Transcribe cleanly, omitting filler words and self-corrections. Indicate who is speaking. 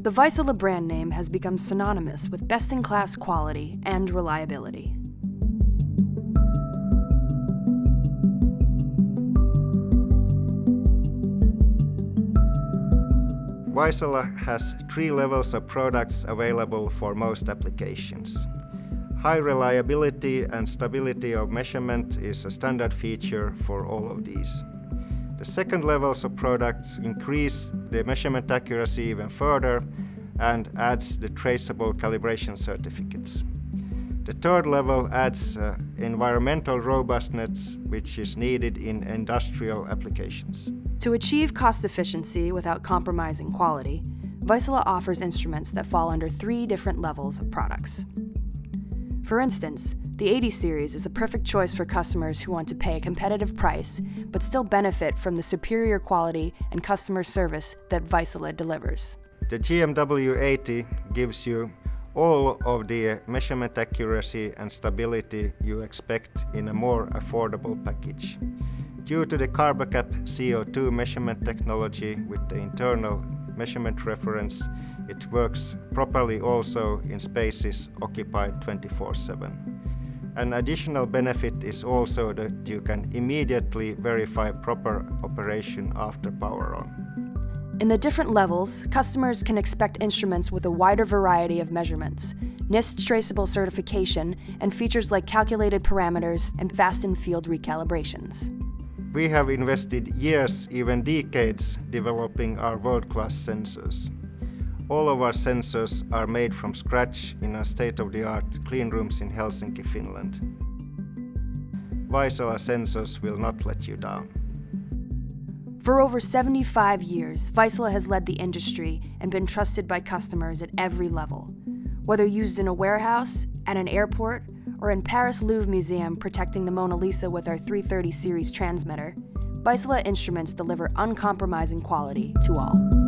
Speaker 1: The Vaisala brand name has become synonymous with best-in-class quality and reliability.
Speaker 2: Vaisala has 3 levels of products available for most applications. High reliability and stability of measurement is a standard feature for all of these. The second levels of products increase the measurement accuracy even further and adds the traceable calibration certificates. The third level adds environmental robustness, which is needed in industrial applications.
Speaker 1: To achieve cost efficiency without compromising quality, Vaisala offers instruments that fall under 3 different levels of products. For instance, the 80 series is a perfect choice for customers who want to pay a competitive price but still benefit from the superior quality and customer service that Vaisala delivers.
Speaker 2: The GMW 80 gives you all of the measurement accuracy and stability you expect in a more affordable package. Due to the CarboCap CO2 measurement technology with the internal measurement reference, it works properly also in spaces occupied 24/7. An additional benefit is also that you can immediately verify proper operation after power on.
Speaker 1: In the different levels, customers can expect instruments with a wider variety of measurements, NIST traceable certification, and features like calculated parameters and fast in-field recalibrations.
Speaker 2: We have invested years, even decades, developing our world-class sensors. All of our sensors are made from scratch in our state-of-the-art clean rooms in Helsinki, Finland. Vaisala sensors will not let you down.
Speaker 1: For over 75 years, Vaisala has led the industry and been trusted by customers at every level. Whether used in a warehouse, at an airport, or in Paris Louvre Museum protecting the Mona Lisa with our 330 series transmitter, Vaisala instruments deliver uncompromising quality to all.